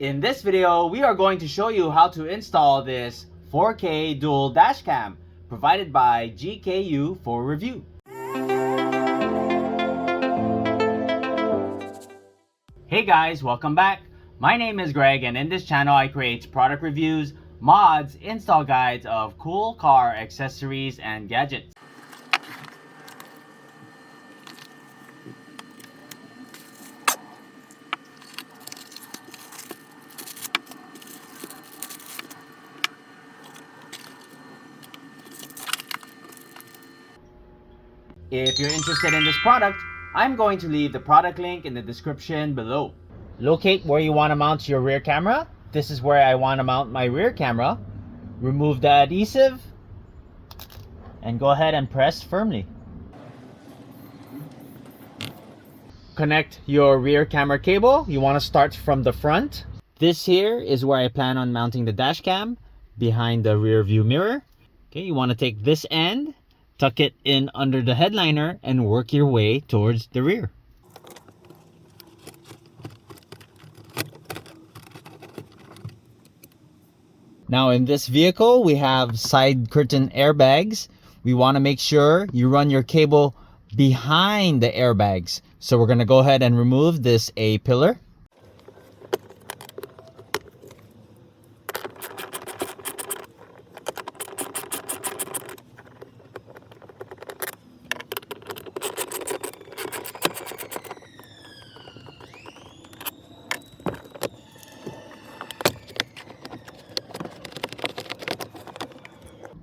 In this video, we are going to show you how to install this 4K dual dashcam provided by GKU for review. Hey guys, welcome back. My name is Greg, and in this channel I create product reviews, mods, install guides of cool car accessories and gadgets. If you're interested in this product, I'm going to leave the product link in the description below. Locate where you want to mount your rear camera. This is where I want to mount my rear camera. Remove the adhesive and go ahead and press firmly. Connect your rear camera cable. You want to start from the front. This here is where I plan on mounting the dash cam behind the rear view mirror. Okay, you want to take this end, tuck it in under the headliner, and work your way towards the rear. Now in this vehicle, we have side curtain airbags. We want to make sure you run your cable behind the airbags. So we're going to go ahead and remove this A-pillar.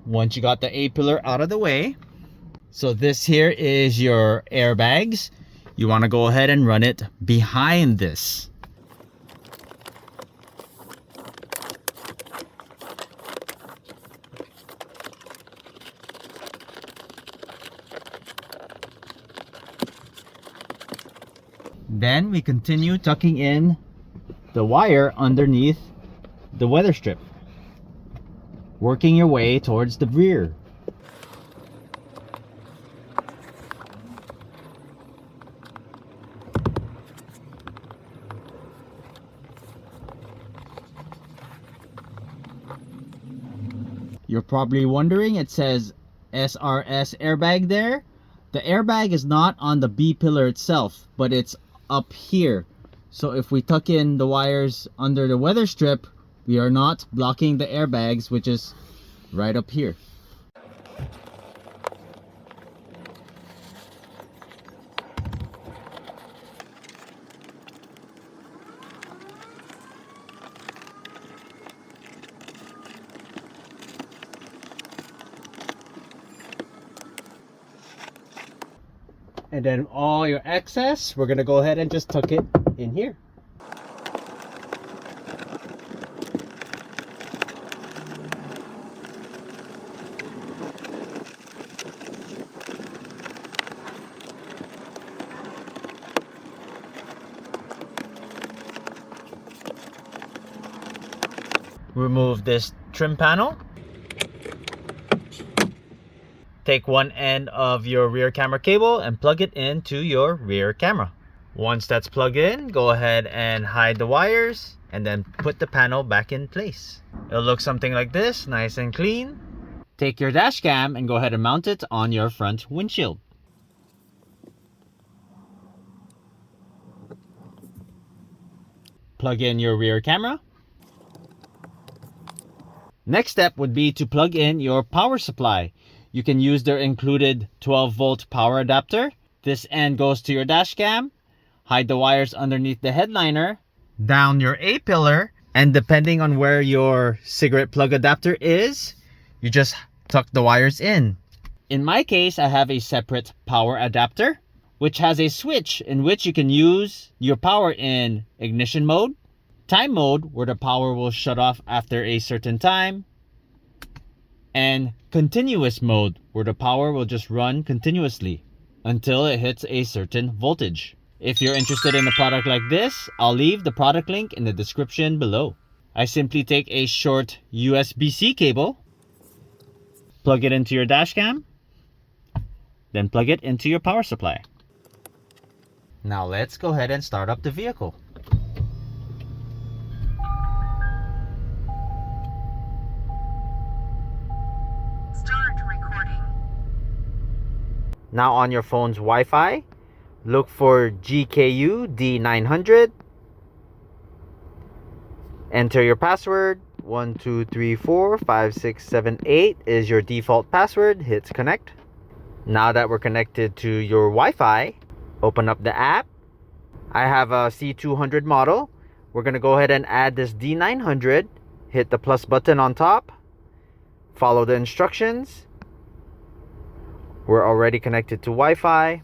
Once you got the A-pillar out of the way, so this here is your airbags. You want to go ahead and run it behind this. Then we continue tucking in the wire underneath the weather strip, working your way towards the rear. You're probably wondering, it says SRS airbag there. The airbag is not on the B pillar itself, but it's up here. So if we tuck in the wires under the weather strip, we are not blocking the airbags, which is right up here. And then all your excess, we're gonna go ahead and just tuck it in here. Remove this trim panel. Take one end of your rear camera cable and plug it into your rear camera. Once that's plugged in, go ahead and hide the wires and then put the panel back in place. It'll look something like this, nice and clean. Take your dash cam and go ahead and mount it on your front windshield. Plug in your rear camera. Next step would be to plug in your power supply. You can use their included 12-volt power adapter. This end goes to your dash cam. Hide the wires underneath the headliner, down your A-pillar, and depending on where your cigarette plug adapter is, you just tuck the wires in. In my case, I have a separate power adapter, which has a switch in which you can use your power in ignition mode, time mode, where the power will shut off after a certain time, and continuous mode, where the power will just run continuously until it hits a certain voltage. If you're interested in a product like this, I'll leave the product link in the description below. I simply take a short USB-C cable, plug it into your dash cam, then plug it into your power supply. Now let's go ahead and start up the vehicle. Now on your phone's Wi-Fi, look for GKU D900. Enter your password. 12345678 is your default password. Hit connect. Now that we're connected to your Wi-Fi, open up the app. I have a C200 model. We're going to go ahead and add this D900. Hit the plus button on top. Follow the instructions. We're already connected to Wi-Fi.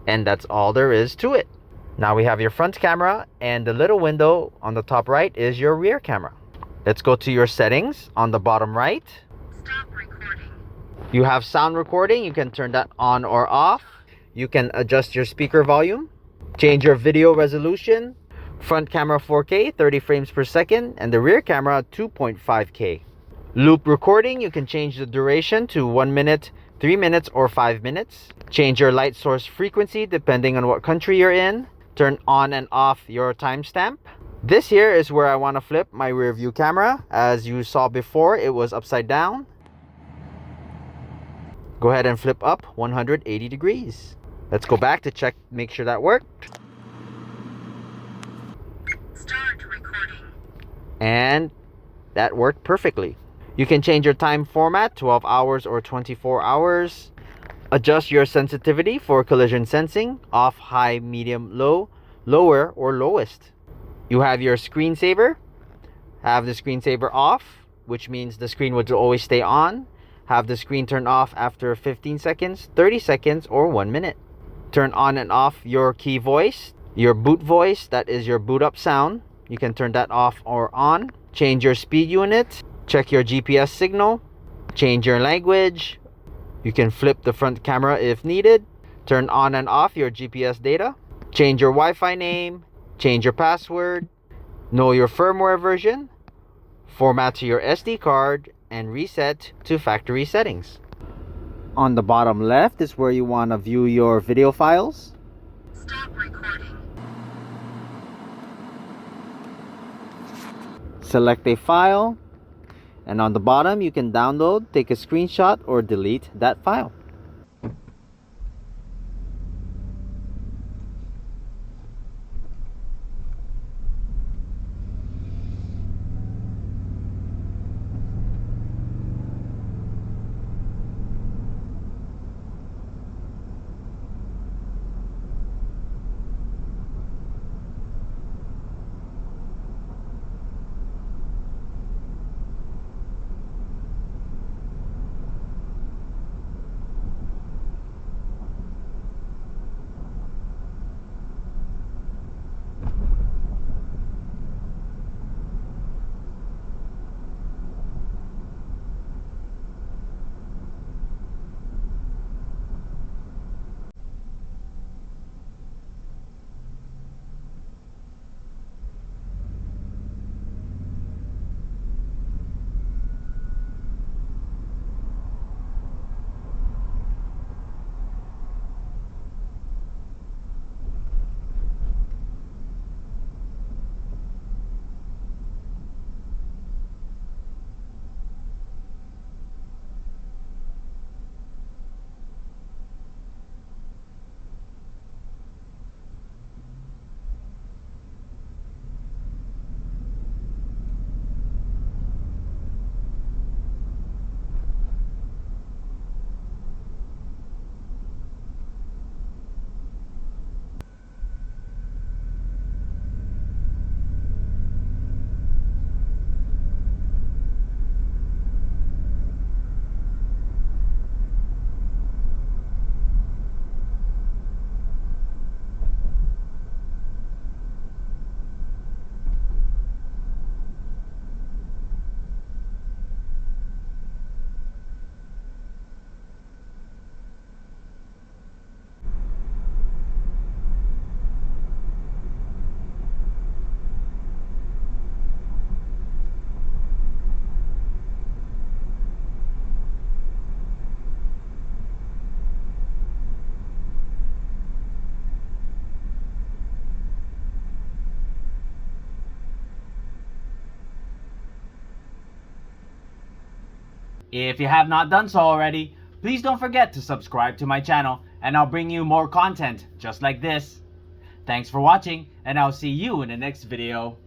And that's all there is to it. Now we have your front camera, and the little window on the top right is your rear camera. Let's go to your settings on the bottom right. Stop recording. You have sound recording. You can turn that on or off. You can adjust your speaker volume, change your video resolution, front camera 4K 30 frames per second, and the rear camera 2.5K. Loop recording, you can change the duration to 1 minute, 3 minutes, or 5 minutes. Change your light source frequency depending on what country you're in. Turn on and off your timestamp. This here is where I want to flip my rear view camera. As you saw before, it was upside down. Go ahead and flip up 180 degrees. Let's go back to check, make sure that worked. Start recording. And that worked perfectly. You can change your time format, 12 hours or 24 hours. Adjust your sensitivity for collision sensing, off, high, medium, low, lower, or lowest. You have your screensaver. Have the screensaver off, which means the screen would always stay on. Have the screen turn off after 15 seconds, 30 seconds, or 1 minute. Turn on and off your key voice, your boot voice, that is your boot up sound. You can turn that off or on. Change your speed unit. Check your GPS signal. Change your language. You can flip the front camera if needed. Turn on and off your GPS data. Change your Wi-Fi name. Change your password. Know your firmware version. Format to your SD card and reset to factory settings. On the bottom left is where you want to view your video files. Stop recording. Select a file, and on the bottom you can download, take a screenshot, or delete that file. If you have not done so already, please don't forget to subscribe to my channel and I'll bring you more content just like this. Thanks for watching and I'll see you in the next video.